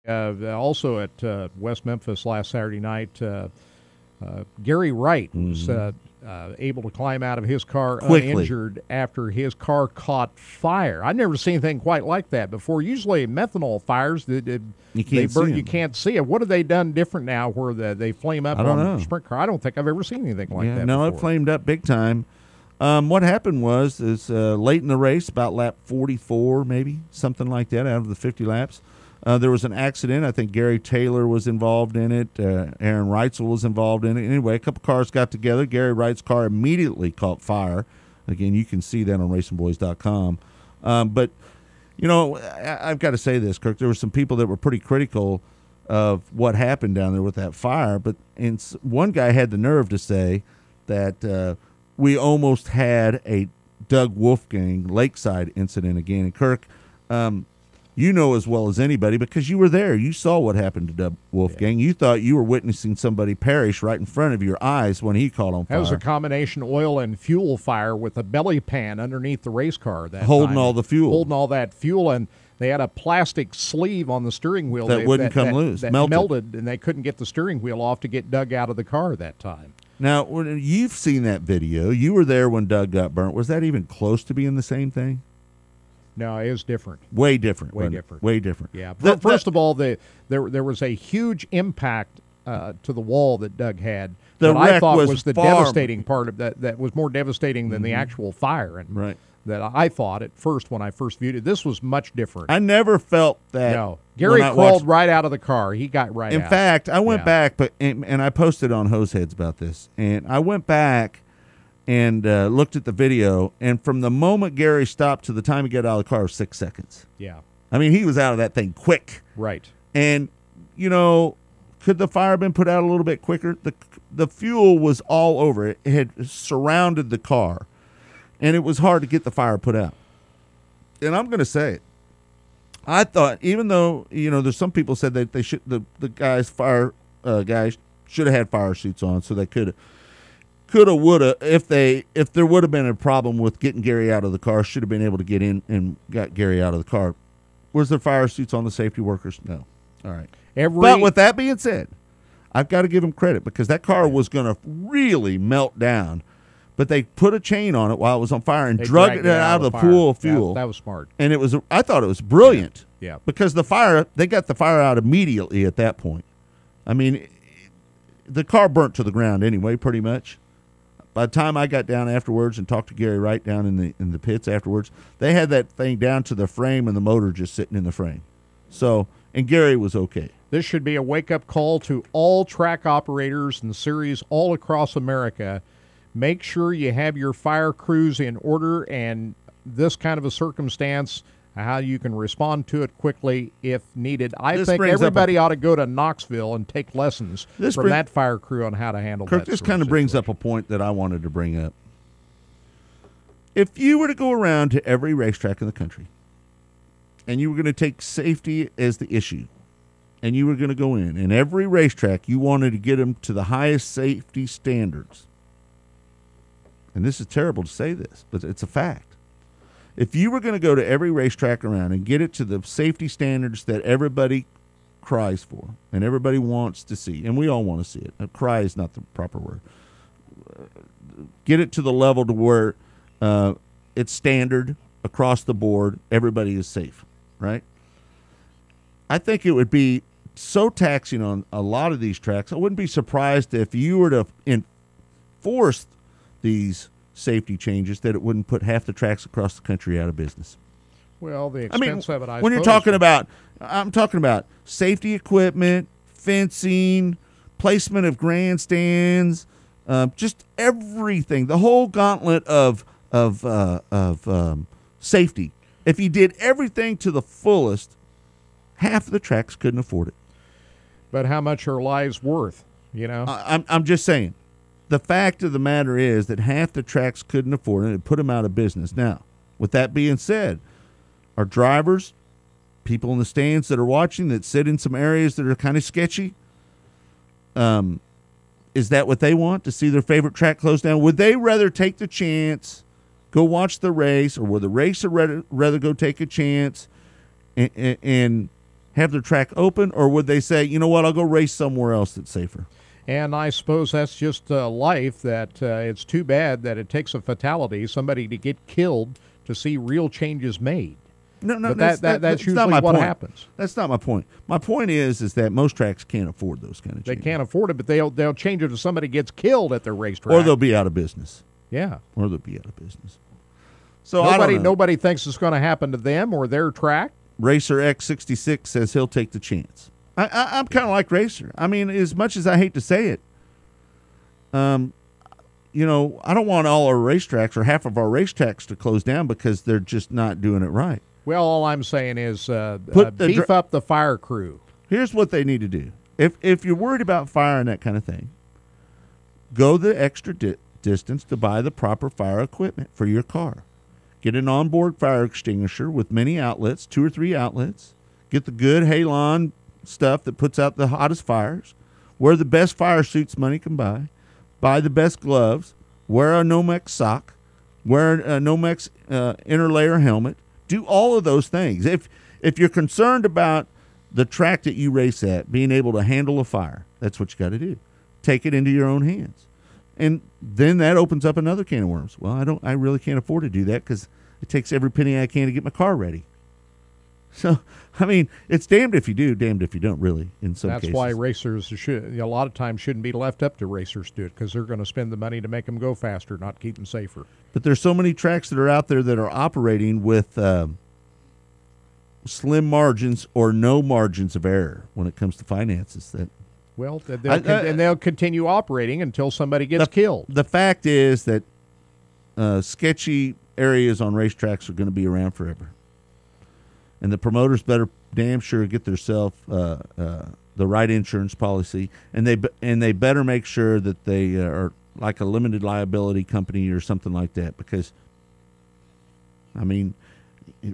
Also at West Memphis last Saturday night, Gary Wright was able to climb out of his car Quickly. uninjured after his car caught fire. I've never seen anything quite like that before. Usually methanol fires, You they can't burn, see you 'em. can't see it. What have they done different now where they flame up I don't on know. a sprint car? I don't think I've ever seen anything like that No, before. it flamed up big time. What happened was late in the race, about lap 44 maybe, something like that, out of the 50 laps, there was an accident. I think Gary Taylor was involved in it. Aaron Reitzel was involved in it. Anyway, a couple cars got together. Gary Wright's car immediately caught fire. Again, you can see that on RacinBoys.com. But, I've got to say this, Kirk. There were some people that were pretty critical of what happened down there with that fire. But one guy had the nerve to say that we almost had a Doug Wolfgang Lakeside incident again. And, Kirk, you know as well as anybody because you were there. You saw what happened to Doug Wolfgang. You thought you were witnessing somebody perish right in front of your eyes when he caught on fire. That was a combination oil and fuel fire with a belly pan underneath the race car. Holding all the fuel. Holding all that fuel, and they had a plastic sleeve on the steering wheel that wouldn't come loose. That melted, and they couldn't get the steering wheel off to get Doug out of the car that time. Now, when you've seen that video. You were there when Doug got burnt. Was that even close to being the same thing? No, it was different. Way different. Way different. Way different. Yeah. First of all, there was a huge impact to the wall that Doug had. The that I wreck thought was the far- devastating part of that. That was more devastating than the actual fire. And Right. that I thought at first when I first viewed it. This was much different. I never felt that. No. Gary crawled right out of the car. He got right out. In fact, I went back, and I posted on Hoseheads about this, and I went back and looked at the video, and from the moment Gary stopped to the time he got out of the car was 6 seconds. Yeah. I mean, he was out of that thing quick. Right. And, could the fire have been put out a little bit quicker? The fuel was all over it. It had surrounded the car, and it was hard to get the fire put out. And I'm going to say it. I thought, even though, there's some people said that they should, the fire guys should have had fire suits on so they coulda, woulda, if there would have been a problem with getting Gary out of the car, should have been able to get in and got Gary out of the car. Was there fire suits on the safety workers? No. All right. But with that being said, I've got to give them credit because that car was going to really melt down, but they put a chain on it while it was on fire and dragged it out of the pool of fuel. That was smart. And I thought it was brilliant. Yeah. Because they got the fire out immediately at that point. I mean, the car burnt to the ground anyway, pretty much. By the time I got down afterwards and talked to Gary Wright down in the pits afterwards, they had that thing down to the frame and the motor just sitting in the frame. So, and Gary was okay. This should be a wake-up call to all track operators and series all across America. Make sure you have your fire crews in order, and this kind of a circumstance, how you can respond to it quickly if needed. I think everybody ought to go to Knoxville and take lessons from that fire crew on how to handle that. This kind of brings up a point that I wanted to bring up. If you were to go around to every racetrack in the country and you were going to take safety as the issue, and you were going to go in, and every racetrack you wanted to get them to the highest safety standards, and this is terrible to say this, but it's a fact. If you were going to go to every racetrack around and get it to the safety standards that everybody cries for and everybody wants to see, and we all want to see it. Cry is not the proper word. Get it to the level to where it's standard across the board, everybody is safe, right? I think it would be so taxing on a lot of these tracks. I wouldn't be surprised if you were to enforce these safety changes that it wouldn't put half the tracks across the country out of business. Well, the expense of it, I when suppose. you're talking about, I'm talking about safety equipment, fencing, placement of grandstands, just everything, the whole gauntlet of safety. If you did everything to the fullest, half of the tracks couldn't afford it. But how much are lives worth, I'm just saying. The fact of the matter is that half the tracks couldn't afford it and put them out of business. Now, with that being said, our drivers, people in the stands that are watching that sit in some areas that are kind of sketchy, is that what they want, to see their favorite track closed down? Would they rather take the chance, go watch the race, or would the racer rather go take a chance and have their track open, or would they say, you know what, I'll go race somewhere else that's safer? And I suppose that's just life, that it's too bad that it takes a fatality, somebody to get killed to see real changes made. No, But not that's usually my what point. happens. That's not my point. My point is that most tracks can't afford those kind of They changes. can't afford it, but they'll change it if somebody gets killed at their racetrack. Or they'll be out of business. yeah. Or they'll be out of business. So I don't know. Nobody thinks it's going to happen to them or their track. Racer X66 says he'll take the chance. I'm kind of like Racer. I mean, as much as I hate to say it, you know, I don't want all our racetracks or half of our racetracks to close down because they're just not doing it right. Well, all I'm saying is Put the beef up the fire crew. Here's what they need to do. If you're worried about fire and that kind of thing, go the extra distance to buy the proper fire equipment for your car. Get an onboard fire extinguisher with many outlets, 2 or 3 outlets. Get the good Halon stuff that puts out the hottest fires. Wear the best fire suits money can buy. Buy the best gloves. Wear a Nomex sock. Wear a Nomex interlayer helmet. Do all of those things. If you're concerned about the track that you race at being able to handle a fire, that's what you got to do. Take it into your own hands. And then that opens up another can of worms. Well, I really can't afford to do that because it takes every penny I can to get my car ready. So, I mean, it's damned if you do, damned if you don't, really, in some cases. That's why racers a lot of times shouldn't be left up to racers to do it, because they're going to spend the money to make them go faster, not keep them safer. But there's so many tracks that are out there that are operating with slim margins or no margins of error when it comes to finances. Well, they'll continue operating until somebody gets killed. The fact is that sketchy areas on racetracks are going to be around forever. And the promoters better damn sure get themselves the right insurance policy, and they better make sure that they are like a limited liability company or something like that. Because, I mean,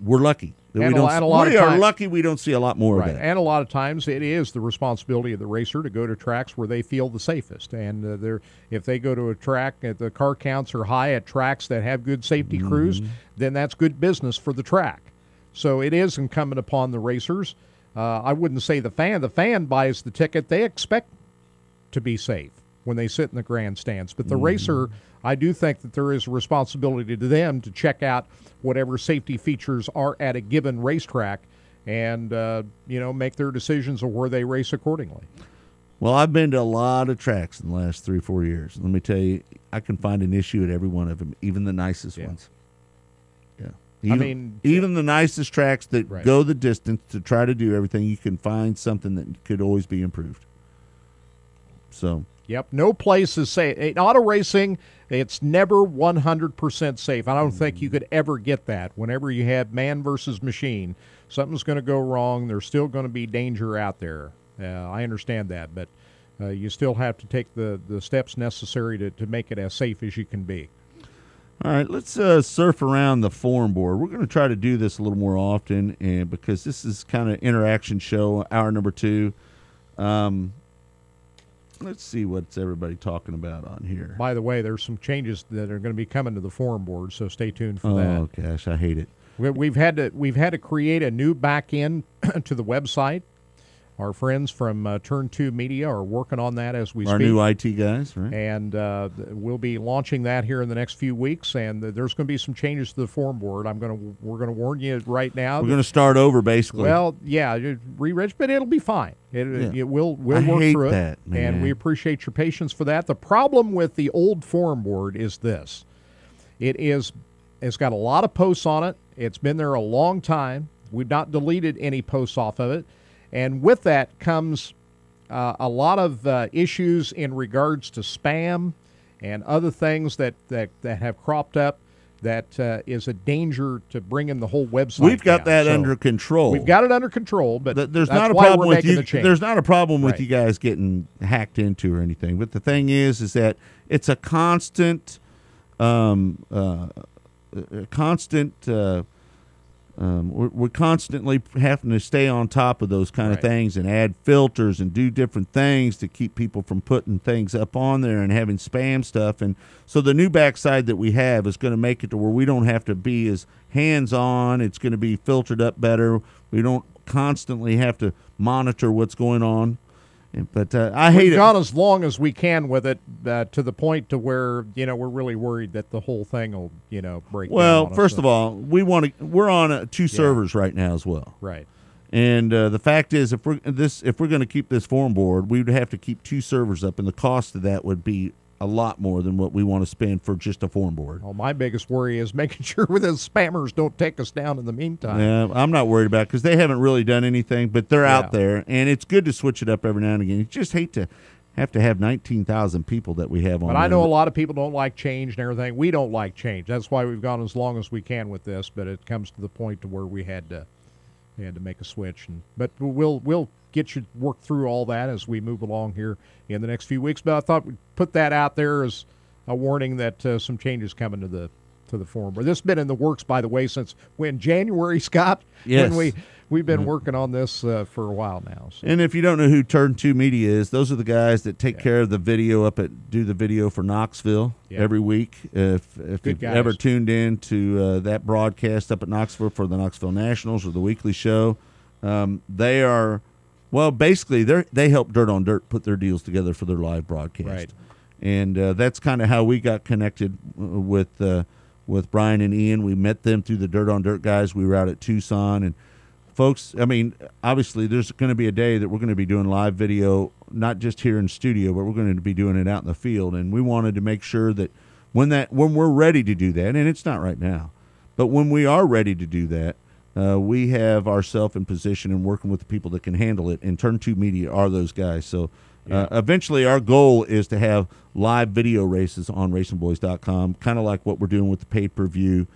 we're lucky that we are lucky we don't see a lot more of that. And a lot of times it is the responsibility of the racer to go to tracks where they feel the safest. And if they go to a track that the car counts are high at tracks that have good safety crews, then that's good business for the track. So it is incumbent upon the racers. I wouldn't say the fan. The fan buys the ticket. They expect to be safe when they sit in the grandstands. But the racer, I do think that there is a responsibility to them to check out whatever safety features are at a given racetrack and, make their decisions of where they race accordingly. Well, I've been to a lot of tracks in the last 3 or 4 years. Let me tell you, I can find an issue at every one of them, even the nicest ones. Yeah. Even the nicest tracks that go the distance to try to do everything, you can find something that could always be improved. So. Yep, no place is safe. In auto racing, it's never 100% safe. I don't think you could ever get that. Whenever you have man versus machine, something's going to go wrong. There's still going to be danger out there. I understand that, but you still have to take the steps necessary to make it as safe as you can be. All right, let's surf around the forum board. We're going to try to do this a little more often, and because this is kind of interaction show, hour number 2. Let's see what's everybody talking about on here. By the way, there's some changes that are going to be coming to the forum board, so stay tuned for that. Oh gosh, I hate it. We've had to create a new back end to the website. Our friends from Turn 2 Media are working on that as we speak. Our new IT guys, right? And we'll be launching that here in the next few weeks. And there's going to be some changes to the forum board. We're going to warn you right now. We're going to start over, basically. Well, yeah, re-reg, but it'll be fine. We'll work through it. And we appreciate your patience for that. The problem with the old forum board is this: it's got a lot of posts on it. It's been there a long time. We've not deleted any posts off of it. And with that comes a lot of issues in regards to spam and other things that have cropped up that is a danger to bringing the whole website We've got down. that under control. We've got it under control, but there's that's not a why problem we're with making you. the change. There's not a problem with you guys getting hacked into or anything. But the thing is that it's a constant, we're constantly having to stay on top of those kind of things and add filters and do different things to keep people from putting things up on there and having spam stuff. And so the new backside that we have is going to make it to where we don't have to be as hands-on. It's going to be filtered up better. We don't constantly have to monitor what's going on. But I hate We've it. gone as long as we can with it to the point to where, we're really worried that the whole thing will, break down Well, on us. first of all, we're on 2 servers right now as well. Right. And the fact is, if we're going to keep this forum board, we would have to keep 2 servers up, and the cost of that would be a lot more than what we want to spend for just a forum board. Well, my biggest worry is making sure the spammers don't take us down in the meantime. Yeah, I'm not worried about it because they haven't really done anything, but they're out there, and it's good to switch it up every now and again. You just hate to have 19,000 people that we have on. But I know a lot of people don't like change and everything. We don't like change. That's why we've gone as long as we can with this. But it comes to the point to where we had to make a switch. But we'll get you work through all that as we move along here in the next few weeks. But I thought we'd put that out there as a warning that some changes coming to the forum. But this has been in the works, by the way, since when? January, Scott? Yes. When we've been working on this for a while now. So. And if you don't know who Turn 2 Media is, those are the guys that take care of the video do the video for Knoxville every week. If you've ever tuned in to that broadcast up at Knoxville for the Knoxville Nationals or the weekly show, they are, well, basically they help Dirt on Dirt put their deals together for their live broadcast. Right. And that's kind of how we got connected with Brian and Ian. We met them through the Dirt on Dirt guys. We were out at Tucson. And, folks, I mean, obviously there's going to be a day that we're going to be doing live video, not just here in studio, but we're going to be doing it out in the field. And we wanted to make sure that when we're ready to do that, and it's not right now, but when we are ready to do that, we have ourselves in position and working with the people that can handle it. And Turn 2 Media are those guys. So eventually our goal is to have live video races on RacinBoys.com, kind of like what we're doing with the pay-per-view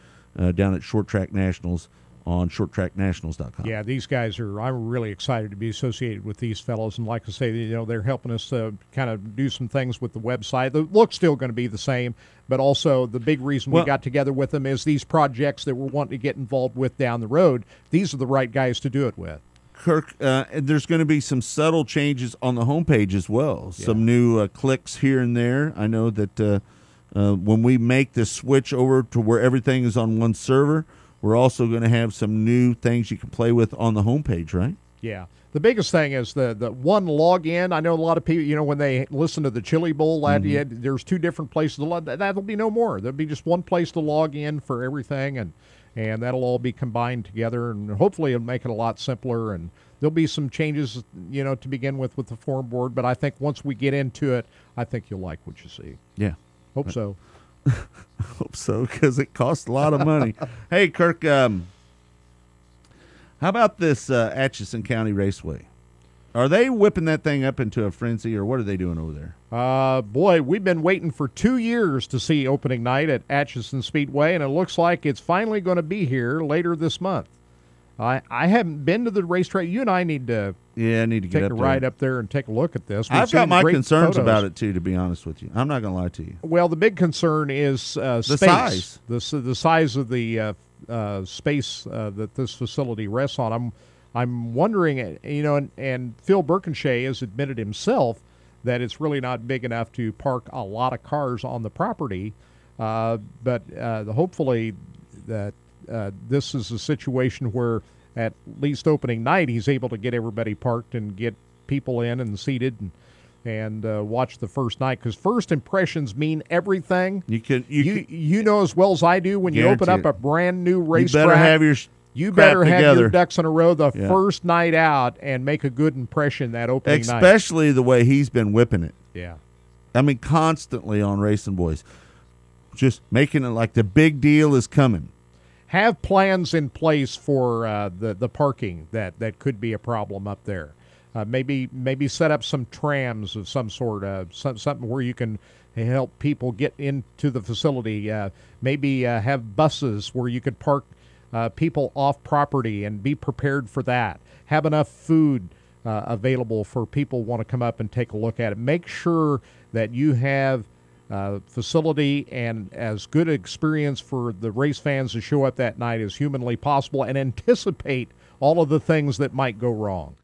down at Short Track Nationals on ShortTrackNationals.com. Yeah, these guys I'm really excited to be associated with these fellows. And like I say, they're helping us kind of do some things with the website. The look's still going to be the same, but also the big reason we got together with them is these projects that we're wanting to get involved with down the road. These are the right guys to do it with. Kirk, there's going to be some subtle changes on the homepage as well. Yeah. Some new clicks here and there. I know that when we make the switch over to where everything is on one server, we're also going to have some new things you can play with on the homepage, right? Yeah. The biggest thing is the one login. I know a lot of people, when they listen to the Chili Bowl, there's 2 different places to log. That'll be no more. There'll be just one place to log in for everything, and that'll all be combined together, and hopefully it'll make it a lot simpler. And there'll be some changes, to begin with the forum board. But I think once we get into it, I think you'll like what you see. Yeah. Hope so. Hope so, because it costs a lot of money. Hey, Kirk, how about this Atchison County Raceway? Are they whipping that thing up into a frenzy, or what are they doing over there? Boy, we've been waiting for 2 years to see opening night at Atchison Speedway, and it looks like it's finally going to be here later this month. I haven't been to the racetrack. You and I need to get take a ride up there and take a look at this. I've got my concerns about it, too, to be honest with you. I'm not going to lie to you. Well, the big concern is space. Size. The size of the space that this facility rests on. I'm wondering, and Phil Birkinshaw has admitted himself that it's really not big enough to park a lot of cars on the property. But hopefully that this is a situation where at least opening night he's able to get everybody parked and get people in and seated and watch the first night, because first impressions mean everything. You know as well as I do, when you open up a brand new racetrack, you better have your ducks in a row the first night out and make a good impression that opening night. Especially the way he's been whipping it. Yeah. I mean, constantly on RacinBoys. Just making it like the big deal is coming. Have plans in place for the parking that could be a problem up there. Maybe set up some trams of some sort, something where you can help people get into the facility. Maybe have buses where you could park people off property and be prepared for that. Have enough food available for people who want to come up and take a look at it. Make sure that you have facility and as good experience for the race fans to show up that night as humanly possible, and anticipate all of the things that might go wrong.